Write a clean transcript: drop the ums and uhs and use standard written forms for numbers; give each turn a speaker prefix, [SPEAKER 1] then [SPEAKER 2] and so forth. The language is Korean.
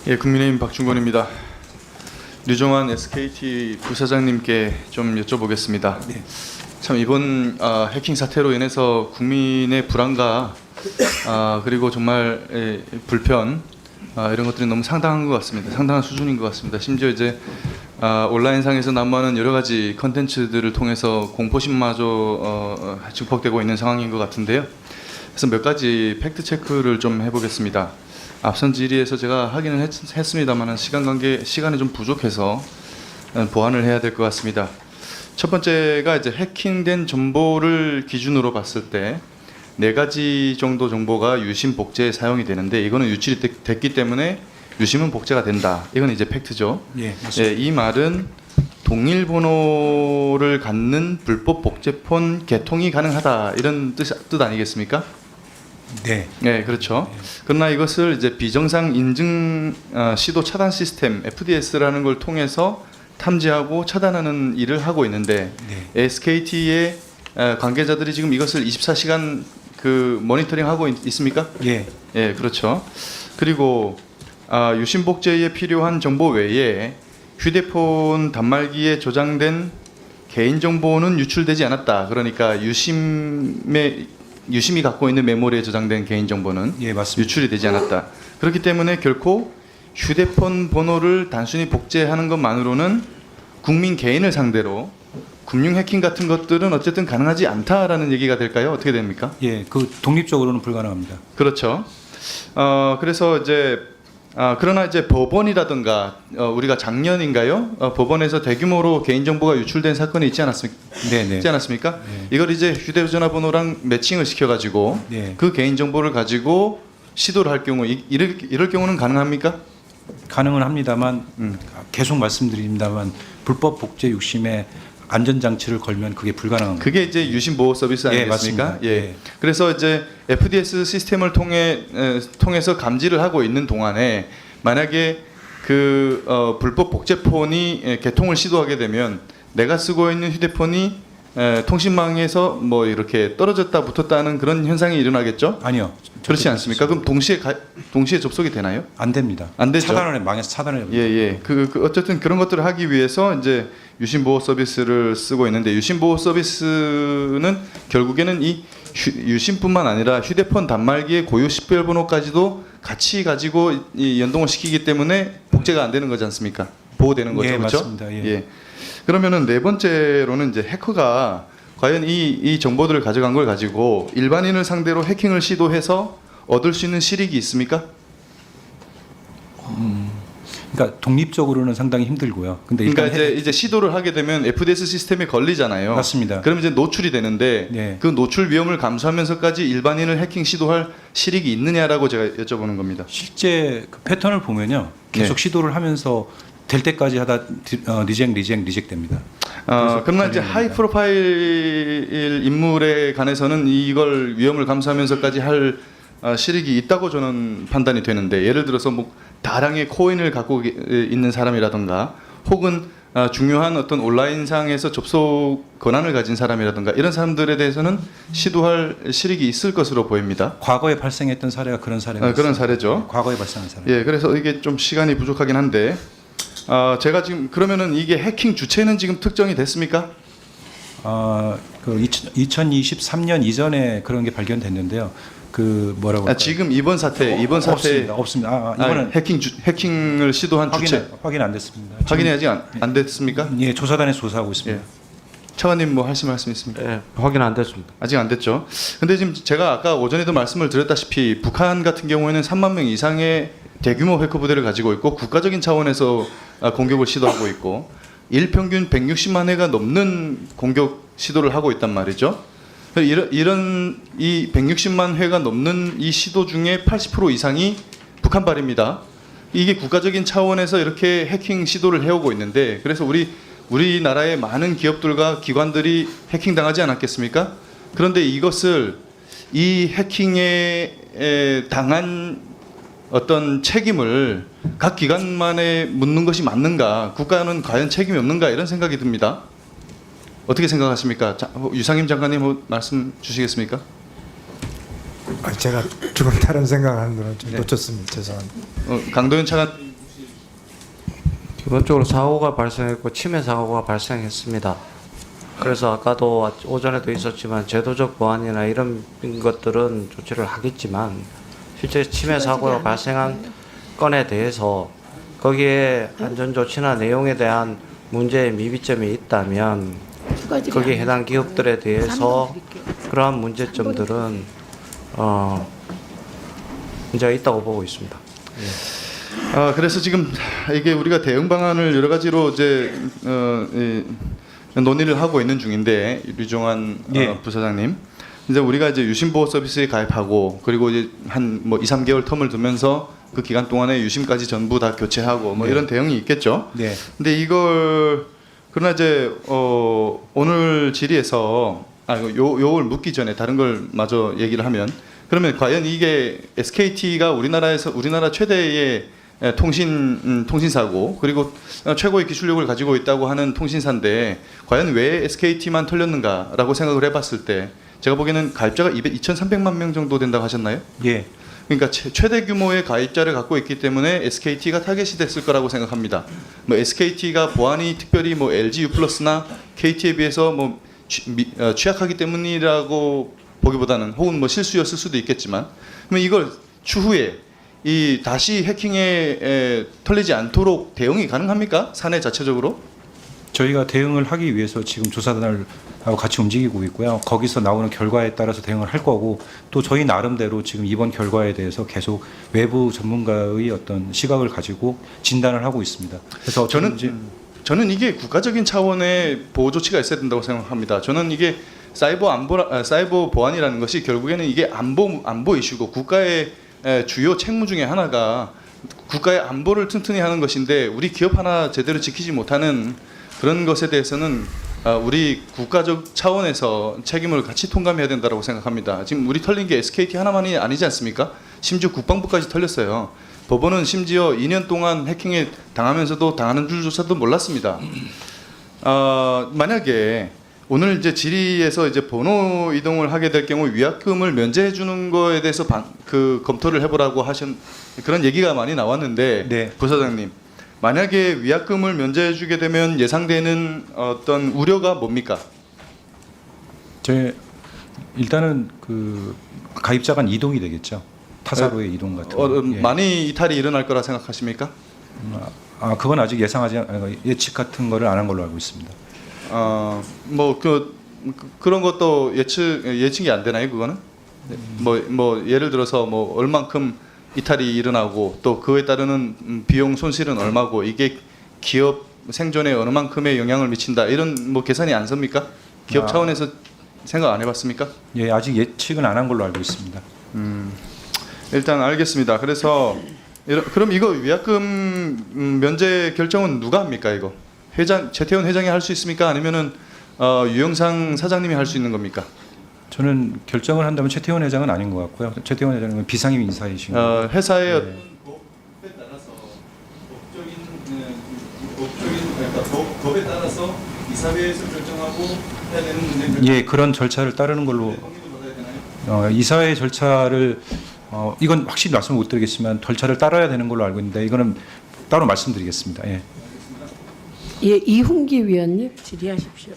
[SPEAKER 1] 예, 국민의힘 박준권입니다. 류종환 SKT 부사장님께 좀 여쭤보겠습니다.
[SPEAKER 2] 네.
[SPEAKER 1] 참 이번 해킹 사태로 인해서 국민의 불안과 그리고 정말 불편 이런 것들이 너무 상당한 것 같습니다. 상당한 수준인 것 같습니다. 심지어 이제 온라인상에서 난무하는 여러 가지 컨텐츠들을 통해서 공포심마저 증폭되고 있는 상황인 것 같은데요. 그래서 몇 가지 팩트 체크를 좀 해보겠습니다. 앞선 질의에서 제가 하기는 했습니다만 시간이 좀 부족해서 보완을 해야 될 것 같습니다. 첫 번째가 이제 해킹된 정보를 기준으로 봤을 때 4가지 정도 정보가 유심 복제에 사용이 되는데 이거는 유출이 됐기 때문에 유심은 복제가 된다. 이건 이제 팩트죠.
[SPEAKER 2] 예, 맞습니다.
[SPEAKER 1] 이 말은 동일 번호를 갖는 불법 복제폰 개통이 가능하다 이런 뜻 아니겠습니까?
[SPEAKER 2] 네.
[SPEAKER 1] 네, 그렇죠. 그러나 이것을 이제 비정상 인증 시도 차단 시스템 FDS라는 걸 통해서 탐지하고 차단하는 일을 하고 있는데
[SPEAKER 2] 네.
[SPEAKER 1] SKT의 관계자들이 지금 이것을 24시간 모니터링하고 있습니까?
[SPEAKER 2] 예.
[SPEAKER 1] 예, 그렇죠. 그리고 유심 복제에 필요한 정보 외에 휴대폰 단말기에 저장된 개인 정보는 유출되지 않았다. 그러니까 유심이 갖고 있는 메모리에 저장된 개인 정보는
[SPEAKER 2] 예, 맞습니다.
[SPEAKER 1] 유출이 되지 않았다. 그렇기 때문에 결코 휴대폰 번호를 단순히 복제하는 것만으로는 국민 개인을 상대로 금융 해킹 같은 것들은 어쨌든 가능하지 않다라는 얘기가 될까요? 어떻게 됩니까?
[SPEAKER 2] 예, 그 독립적으로는 불가능합니다.
[SPEAKER 1] 그렇죠. 그래서 이제 그러나 이제 법원이라든가 우리가 작년인가요? 법원에서 대규모로 개인정보가 유출된 사건이 있지
[SPEAKER 2] 네.
[SPEAKER 1] 않았습니까?
[SPEAKER 2] 네.
[SPEAKER 1] 이걸 이제 휴대전화 번호랑 매칭을 시켜가지고
[SPEAKER 2] 네.
[SPEAKER 1] 그 개인정보를 가지고 시도를 할 경우 이럴 경우는 가능합니까?
[SPEAKER 2] 가능은 합니다만 계속 말씀드립니다만 불법 복제 유심에 안전장치를 걸면 그게 불가능합니다.
[SPEAKER 1] 그게 이제 유심 보호 서비스
[SPEAKER 2] 예,
[SPEAKER 1] 아니겠습니까?
[SPEAKER 2] 맞습니다.
[SPEAKER 1] 예.
[SPEAKER 2] 예.
[SPEAKER 1] 그래서 이제 FDS 시스템을 통해서 감지를 하고 있는 동안에 만약에 불법 복제폰이 개통을 시도하게 되면 내가 쓰고 있는 휴대폰이 통신망에서 뭐 이렇게 떨어졌다 붙었다는 그런 현상이 일어나겠죠?
[SPEAKER 2] 아니요.
[SPEAKER 1] 그렇지 않습니까? 그럼 동시에 접속이 되나요?
[SPEAKER 2] 안 됩니다.
[SPEAKER 1] 안 되죠.
[SPEAKER 2] 망해서 차단을
[SPEAKER 1] 예, 예. 어쨌든 그런 것들을 하기 위해서 이제 유심 보호 서비스를 쓰고 있는데 유심 보호 서비스는 결국에는 이 유심뿐만 아니라 휴대폰 단말기의 고유 식별번호까지도 같이 가지고 이 연동을 시키기 때문에 복제가 안 되는 거지 않습니까? 보호되는 거죠,
[SPEAKER 2] 예,
[SPEAKER 1] 그렇죠?
[SPEAKER 2] 맞습니다. 예.
[SPEAKER 1] 예. 그러면은 네 번째로는 이제 해커가 과연 이 정보들을 가져간 걸 가지고 일반인을 상대로 해킹을 시도해서 얻을 수 있는 실익이 있습니까?
[SPEAKER 2] 그러니까 독립적으로는 상당히 힘들고요. 근데 일단
[SPEAKER 1] 그러니까 이제 시도를 하게 되면 FDS 시스템에 걸리잖아요.
[SPEAKER 2] 맞습니다.
[SPEAKER 1] 그럼 이제 노출이 되는데
[SPEAKER 2] 네.
[SPEAKER 1] 그 노출 위험을 감수하면서까지 일반인을 해킹 시도할 실익이 있느냐라고 제가 여쭤보는 겁니다.
[SPEAKER 2] 실제 그 패턴을 보면요. 계속
[SPEAKER 1] 네.
[SPEAKER 2] 시도를 하면서 될 때까지 하다 리젝 됩니다.
[SPEAKER 1] 그러나 이제 하이 프로파일 인물에 관해서는 이걸 위험을 감수하면서까지 할 실익이 있다고 저는 판단이 되는데 예를 들어서 뭐 다량의 코인을 갖고 있는 사람이라든가 혹은 중요한 어떤 온라인상에서 접속 권한을 가진 사람이라든가 이런 사람들에 대해서는 시도할 실익이 있을 것으로 보입니다.
[SPEAKER 2] 과거에 발생했던 사례가 그런 사례가
[SPEAKER 1] 그런
[SPEAKER 2] 있습니다.
[SPEAKER 1] 사례죠.
[SPEAKER 2] 과거에 발생한 사례.
[SPEAKER 1] 예, 그래서 이게 좀 시간이 부족하긴 한데 제가 지금 그러면은 이게 해킹 주체는 지금 특정이 됐습니까?
[SPEAKER 2] 그 2023년 이전에 그런 게 발견됐는데요. 그 뭐라고 할까요?
[SPEAKER 1] 지금 이번 사태
[SPEAKER 2] 없습니다. 이거는
[SPEAKER 1] 해킹을 시도한 주체
[SPEAKER 2] 확인 안 됐습니다.
[SPEAKER 1] 확인이 아직 안 됐습니까?
[SPEAKER 2] 예, 조사단에 조사하고 있습니다.
[SPEAKER 1] 차관님 뭐 하실 말씀 있습니까?
[SPEAKER 3] 예, 확인 안 됐습니다.
[SPEAKER 1] 아직 안 됐죠. 근데 지금 제가 아까 오전에도 말씀을 드렸다시피 북한 같은 경우에는 3만 명 이상의 대규모 해커 부대를 가지고 있고 국가적인 차원에서 공격을 시도하고 있고 일평균 160만 회가 넘는 공격 시도를 하고 있단 말이죠. 이런 이 160만 회가 넘는 이 시도 중에 80% 이상이 북한발입니다. 이게 국가적인 차원에서 이렇게 해킹 시도를 해오고 있는데 그래서 우리나라의 많은 기업들과 기관들이 해킹당하지 않았겠습니까? 그런데 이것을 이 해킹에 당한 어떤 책임을 각 기관만에 묻는 것이 맞는가? 국가는 과연 책임이 없는가? 이런 생각이 듭니다. 어떻게 생각하십니까? 유상임 장관님 말씀 주시겠습니까?
[SPEAKER 4] 제가 조금 다른 생각하는 거는 좀 놓쳤습니다. 죄송합니다.
[SPEAKER 1] 강도현 차관
[SPEAKER 3] 기본적으로 사고가 발생했고 침해 사고가 발생했습니다. 그래서 아까도 오전에도 있었지만 제도적 보완이나 이런 것들은 조치를 하겠지만 실제 침해 사고가 발생한 건에 대해서 거기에 안전조치나 내용에 대한 문제의 미비점이 있다면 거기에 해당 기업들에 대해서 그러한 문제점들은 문제가 있다고 보고 있습니다.
[SPEAKER 1] 그래서 지금 이게 우리가 대응 방안을 여러 가지로 이제 논의를 하고 있는 중인데 류종환
[SPEAKER 2] 예.
[SPEAKER 1] 부사장님, 이제 우리가 이제 유심보호 서비스에 가입하고 그리고 이제 한 뭐 2, 3개월 텀을 두면서 그 기간 동안에 유심까지 전부 다 교체하고 뭐
[SPEAKER 2] 네.
[SPEAKER 1] 이런 대응이 있겠죠.
[SPEAKER 2] 네.
[SPEAKER 1] 근데 이걸 그러나 이제 오늘 질의에서 요걸 묻기 전에 다른 걸 마저 얘기를 하면, 그러면 과연 이게 SKT가 우리나라 최대의 통신사고 그리고 최고의 기술력을 가지고 있다고 하는 통신사인데 과연 왜 SKT만 털렸는가라고 생각을 해봤을 때 제가 보기에는 가입자가 2,300만 명 정도 된다고 하셨나요?
[SPEAKER 2] 예.
[SPEAKER 1] 그러니까 최대 규모의 가입자를 갖고 있기 때문에 SKT가 타겟이 됐을 거라고 생각합니다. 뭐 SKT가 보안이 특별히 뭐 LG U+나 KT에 비해서 뭐 취약하기 때문이라고 보기보다는, 혹은 뭐 실수였을 수도 있겠지만, 그러면 이걸 추후에 이 다시 해킹에 털리지 않도록 대응이 가능합니까? 사내 자체적으로?
[SPEAKER 2] 저희가 대응을 하기 위해서 지금 조사단하고 같이 움직이고 있고요. 거기서 나오는 결과에 따라서 대응을 할 거고, 또 저희 나름대로 지금 이번 결과에 대해서 계속 외부 전문가의 어떤 시각을 가지고 진단을 하고 있습니다. 그래서
[SPEAKER 1] 저는 이게 국가적인 차원의 보호 조치가 있어야 된다고 생각합니다. 저는 이게 사이버 보안이라는 것이 결국에는 이게 안보 이슈고 국가의 주요 책무 중에 하나가 국가의 안보를 튼튼히 하는 것인데, 우리 기업 하나 제대로 지키지 못하는 그런 것에 대해서는 우리 국가적 차원에서 책임을 같이 통감해야 된다고 생각합니다. 지금 우리 털린 게 SKT 하나만이 아니지 않습니까? 심지어 국방부까지 털렸어요. 법원은 심지어 2년 동안 해킹에 당하면서도 당하는 줄조차도 몰랐습니다. 만약에 오늘 이제 질의에서 이제 번호 이동을 하게 될 경우 위약금을 면제해 주는 거에 대해서 검토를 해보라고 하신 그런 얘기가 많이 나왔는데,
[SPEAKER 2] 네.
[SPEAKER 1] 부사장님, 만약에 위약금을 면제해 주게 되면 예상되는 어떤 우려가 뭡니까?
[SPEAKER 2] 일단은 그 가입자 간 이동이 되겠죠. 타사로의 이동 같은 거. 예.
[SPEAKER 1] 많이 이탈이 일어날 거라 생각하십니까?
[SPEAKER 2] 그건 아직 예측 같은 거를 안 한 걸로 알고 있습니다.
[SPEAKER 1] 뭐 그런 것도 예측이 안 되나요, 그거는? 뭐 예를 들어서 뭐 얼만큼 이탈이 일어나고 또 그에 따르는 비용 손실은 얼마고 이게 기업 생존에 어느 만큼의 영향을 미친다, 이런 뭐 계산이 안 섭니까? 기업 차원에서 생각 안 해봤습니까?
[SPEAKER 2] 예, 아직 예측은 안 한 걸로 알고 있습니다.
[SPEAKER 1] 일단 알겠습니다. 그래서 그럼 이거 위약금 면제 결정은 누가 합니까? 이거 최태원 회장이 할 수 있습니까? 아니면은 유영상 사장님이 할 수 있는 겁니까?
[SPEAKER 2] 저는 결정을 한다면 최태원 회장은 아닌 것 같고요. 최태원 회장은 비상임 인사이신 거고.
[SPEAKER 1] 회사의
[SPEAKER 2] 네.
[SPEAKER 1] 법에 따라서 법에 따라서 이사회에서 결정하고 해야 되는 문제인가요?
[SPEAKER 2] 예, 그런 절차를 따르는 걸로.
[SPEAKER 1] 동의도 받아야 되나요?
[SPEAKER 2] 이사회 절차를 이건 확실히 말씀을 못 드리겠지만 절차를 따라야 되는 걸로 알고 있는데 이거는 따로 말씀드리겠습니다. 예.
[SPEAKER 4] 예, 이훈기 위원님 질의하십시오.